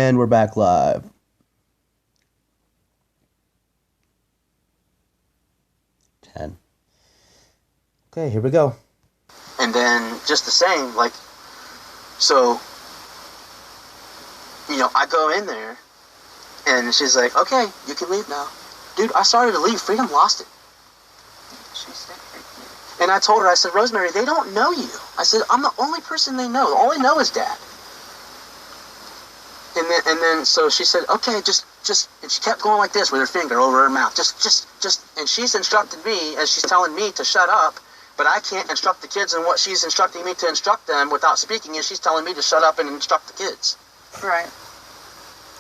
And we're back live. Okay, here we go. And then just the same, like, so, you know, I go in there, and she's like, okay, you can leave now. Dude, I started to leave. Freedom lost it. She said, and I told her, I said, Rosemary, they don't know you. I said, I'm the only person they know. All they know is Dad. And then, so she said, okay, just, and she kept going like this with her finger over her mouth. Just, and she's instructed me, as she's telling me to shut up, but I can't instruct the kids in what she's instructing me to instruct them without speaking, and she's telling me to shut up and instruct the kids. Right.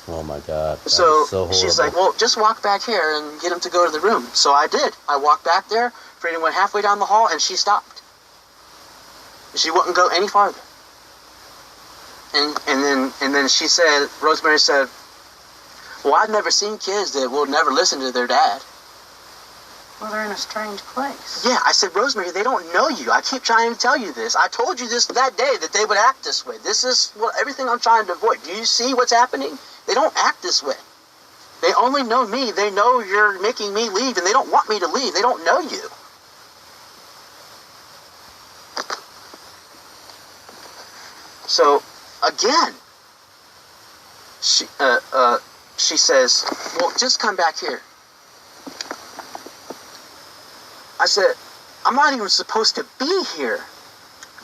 Oh my God. So she's like, well, just walk back here and get him to go to the room. So I did. I walked back there. Freedom went halfway down the hall, and she stopped. She wouldn't go any farther. And then she said, Rosemary said, well, I've never seen kids that will never listen to their dad. Well, they're in a strange place. Yeah, I said, Rosemary, they don't know you. I keep trying to tell you this. I told you this that day, that they would act this way. This is everything I'm trying to avoid. Do you see what's happening? They don't act this way. They only know me. They know you're making me leave, and they don't want me to leave. They don't know you. So, again, she says, well, just come back here. I said, I'm not even supposed to be here.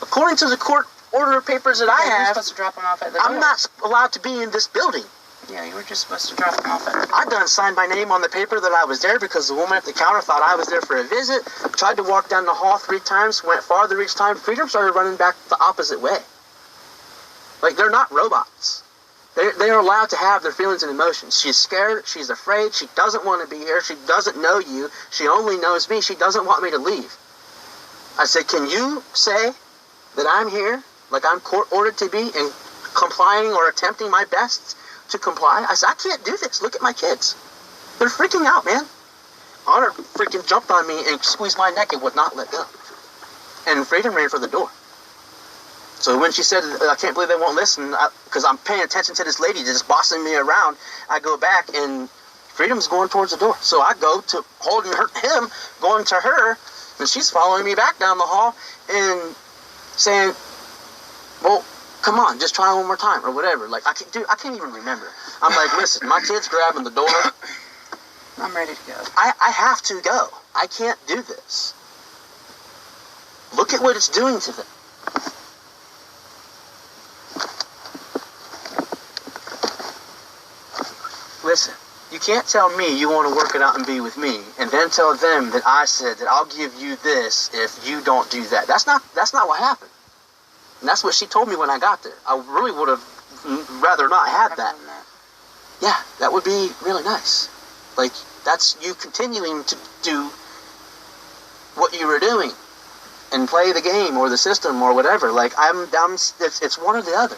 According to the court order papers that I You're have, supposed to drop them off at the door. I'm not allowed to be in this building. Yeah, you were just supposed to drop them off at the door. I done signed my name on the paper that I was there because the woman at the counter thought I was there for a visit. Tried to walk down the hall 3 times, went farther each time. Freedom started running back the opposite way. Like, they're not robots. They are allowed to have their feelings and emotions. She's scared. She's afraid. She doesn't want to be here. She doesn't know you. She only knows me. She doesn't want me to leave. I said, can you say that I'm here, like I'm court-ordered to be, and complying or attempting my best to comply? I said, I can't do this. Look at my kids. They're freaking out, man. Honor freaking jumped on me and squeezed my neck and would not let go. And Freedom ran for the door. So when she said, I can't believe they won't listen, because I'm paying attention to this lady just bossing me around, I go back and Freedom's going towards the door. So I go to holding him, going to her, and she's following me back down the hall and saying, well, come on, just try one more time or whatever. Like, I can't even remember. I'm like, listen, my kid's grabbing the door. I'm ready to go. I have to go. I can't do this. Look at what it's doing to them. Listen, you can't tell me you want to work it out and be with me, and then tell them that I said that I'll give you this if you don't do that. That's not what happened. And that's what she told me when I got there. I really would have rather not had that. Yeah, that would be really nice. Like, that's you continuing to do what you were doing and play the game or the system or whatever. Like, it's one or the other.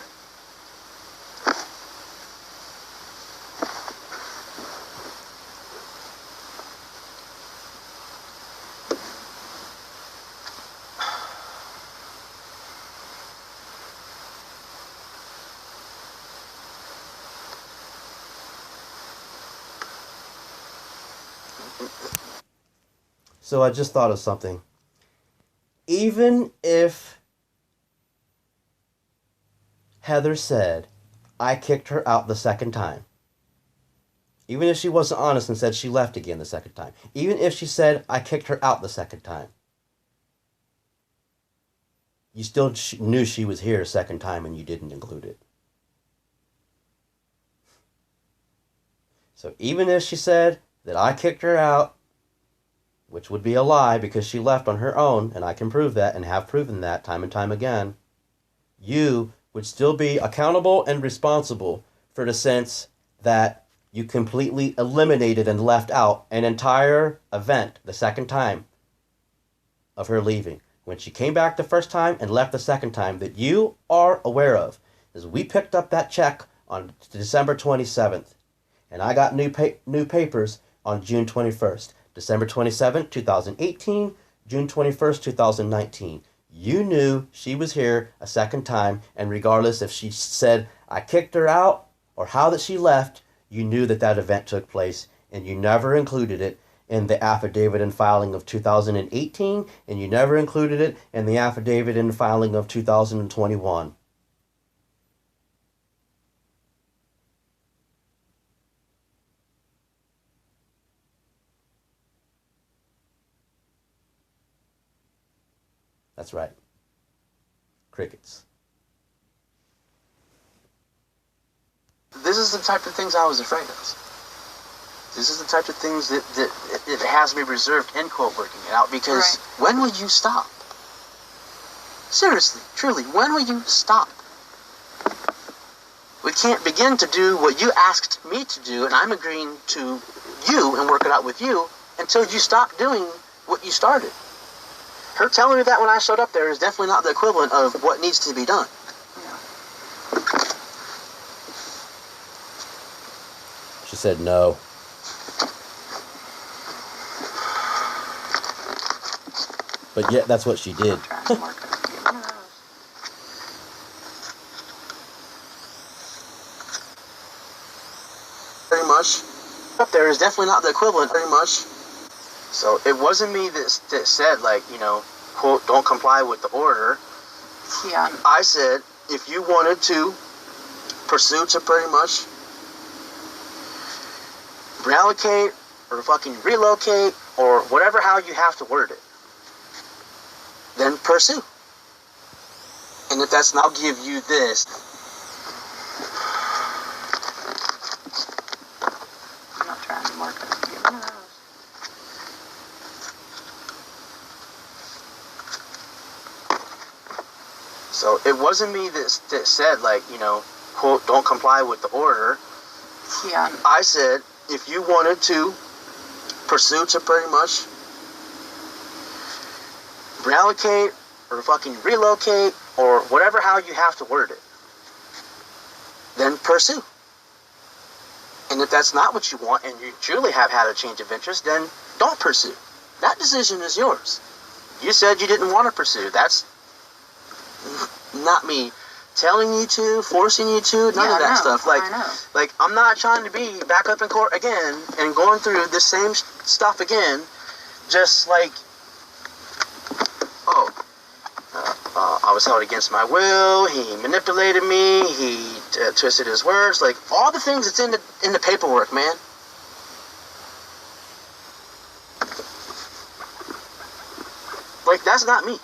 So I just thought of something. Even if Heather said, I kicked her out the second time, even if she wasn't honest and said she left again the second time, even if she said, I kicked her out the second time, you still knew she was here a second time and you didn't include it. So even if she said that I kicked her out, which would be a lie because she left on her own, and I can prove that and have proven that time and time again, you would still be accountable and responsible for the sense that you completely eliminated and left out an entire event the second time of her leaving. When she came back the first time and left the second time, that you are aware of, is we picked up that check on December 27th, and I got new papers on June 21st. December 27th, 2018, June 21st, 2019. You knew she was here a second time, and regardless if she said, I kicked her out, or how that she left, you knew that that event took place, and you never included it in the affidavit and filing of 2018, and you never included it in the affidavit and filing of 2021. That's right. Crickets. This is the type of things I was afraid of. This is the type of things that it has me reserved, end quote, working it out, because when will you stop? Seriously, truly, when will you stop? We can't begin to do what you asked me to do, and I'm agreeing to you and work it out with you until you stop doing what you started. Her telling me that when I showed up there is definitely not the equivalent of what needs to be done. She said no. But yet, that's what she did. Very much. Up there is definitely not the equivalent, very much. So it wasn't me that said, like, you know, quote, don't comply with the order. Yeah. I said, if you wanted to pursue to pretty much reallocate or fucking relocate or whatever how you have to word it, then pursue. And if that's not, I'll give you this. I'm not trying to mark it. Get rid of those. So it wasn't me that said, like, you know, quote, don't comply with the order. Yeah. I said, if you wanted to pursue to pretty much reallocate or fucking relocate or whatever how you have to word it, then pursue. And if that's not what you want and you truly have had a change of interest, then don't pursue. That decision is yours. You said you didn't want to pursue. That's not me telling you to, forcing you to, none of that stuff. Like, I'm not trying to be back up in court again and going through the same stuff again, just like, I was held against my will, he manipulated me, he twisted his words, like, all the things that's in the paperwork, man. Like, that's not me.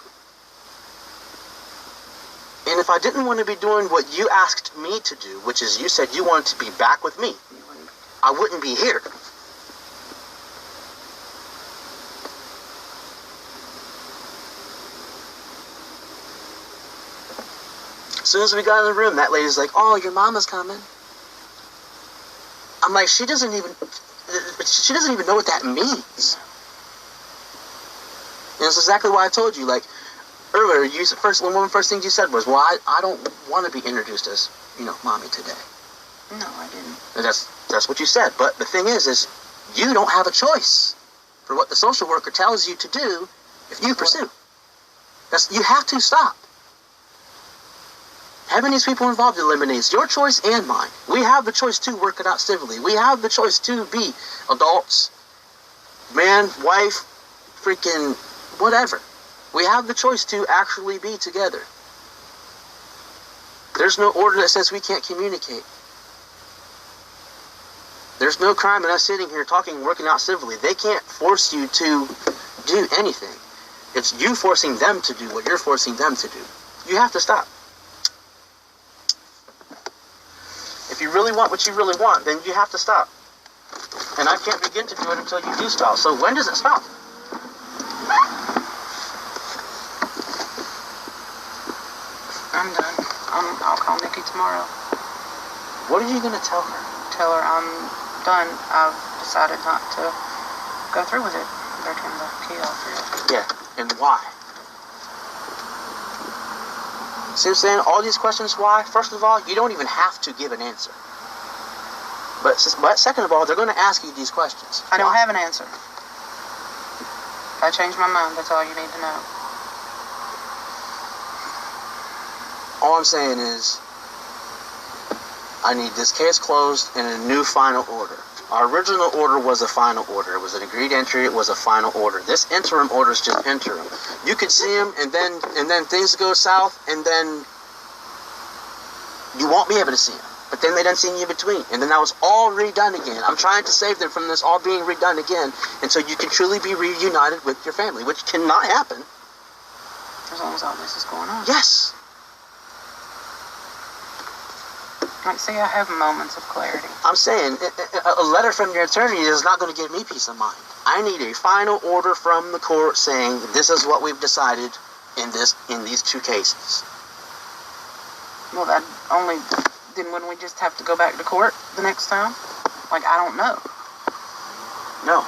And if I didn't want to be doing what you asked me to do, which is you said you wanted to be back with me, I wouldn't be here. As soon as we got in the room, that lady's like, oh, your mama's coming. I'm like, she doesn't even know what that means. And it's exactly why I told you, like, earlier, one of the first things you said was, well, I don't want to be introduced as, you know, mommy today. No, I didn't. And that's what you said. But the thing is you don't have a choice for what the social worker tells you to do if you pursue. You have to stop. Having these people involved eliminates your choice and mine. We have the choice to work it out civilly. We have the choice to be adults, man, wife, freaking whatever. We have the choice to actually be together. There's no order that says we can't communicate. There's no crime in us sitting here talking and working out civilly. They can't force you to do anything. It's you forcing them to do what you're forcing them to do. You have to stop. If you really want what you really want, then you have to stop. And I can't begin to do it until you do stop. So when does it stop? I'm done. I'll call Nikki tomorrow. What are you going to tell her? Tell her I'm done. I've decided not to go through with it. They're turning the key off here. Yeah, and why? See what I'm saying? All these questions, why? First of all, you don't even have to give an answer. But second of all, they're going to ask you these questions. I don't have an answer. If I change my mind, that's all you need to know. All I'm saying is, I need this case closed and a new final order. Our original order was a final order. It was an agreed entry. It was a final order. This interim order is just interim. You could see him, and then things go south, and then you won't be able to see him. But then they done seen you in between, and then that was all redone again. I'm trying to save them from this all being redone again, and so you can truly be reunited with your family, which cannot happen. As long as all this is going on. Yes. Like, see, I have moments of clarity. I'm saying a letter from your attorney is not going to give me peace of mind. I need a final order from the court saying this is what we've decided in these two cases. Well, that only... Then wouldn't we just have to go back to court the next time? Like, I don't know. No.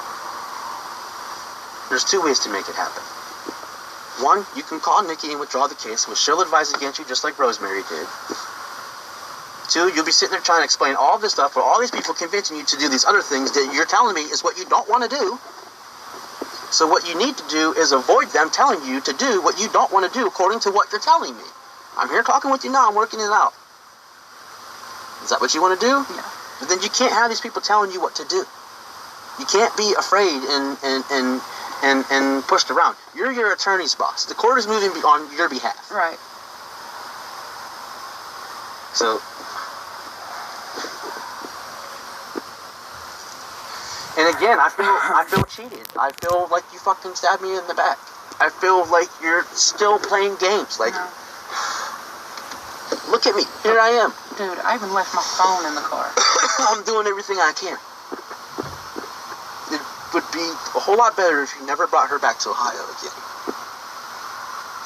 There's two ways to make it happen. One, you can call Nikki and withdraw the case, which she'll advise against you just like Rosemary did. Two, you'll be sitting there trying to explain all this stuff with all these people convincing you to do these other things that you're telling me is what you don't want to do. So what you need to do is avoid them telling you to do what you don't want to do according to what you're telling me. I'm here talking with you now. I'm working it out. Is that what you want to do? Yeah. But then you can't have these people telling you what to do. You can't be afraid and pushed around. You're your attorney's boss. The court is moving on your behalf. Right. So, and again, I feel cheated. I feel like you fucking stabbed me in the back. I feel like you're still playing games. Like, No. Look at me. Here I am. Dude, I even left my phone in the car. I'm doing everything I can. It would be a whole lot better if you never brought her back to Ohio again.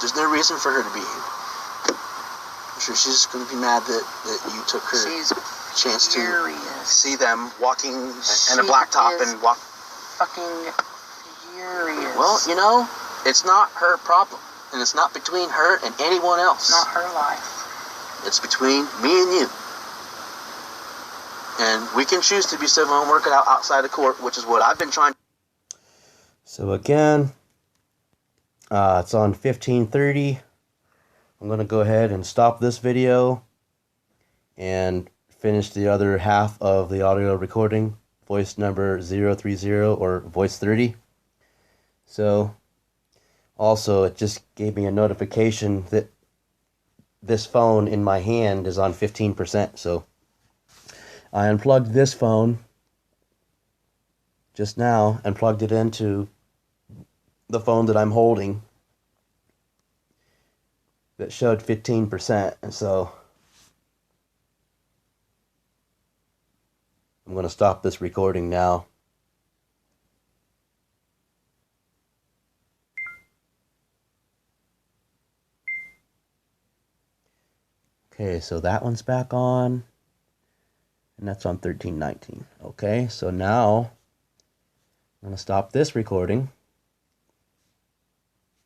There's no reason for her to be here. I'm sure she's going to be mad that you took her She's chance furious. to see them walking in a blacktop and walk. Fucking furious. Well, you know, it's not her problem. And it's not between her and anyone else. Not her life. It's between me and you. And we can choose to be civil and work it out outside of court, which is what I've been trying. So again, it's on 15:30. I'm going to go ahead and stop this video and finish the other half of the audio recording, voice number 030 or voice 30. So also, it just gave me a notification that this phone in my hand is on 15%. So I unplugged this phone just now and plugged it into the phone that I'm holding that showed 15%. And so I'm going to stop this recording now. Okay, so that one's back on, and that's on 1319. Okay, so now I'm going to stop this recording.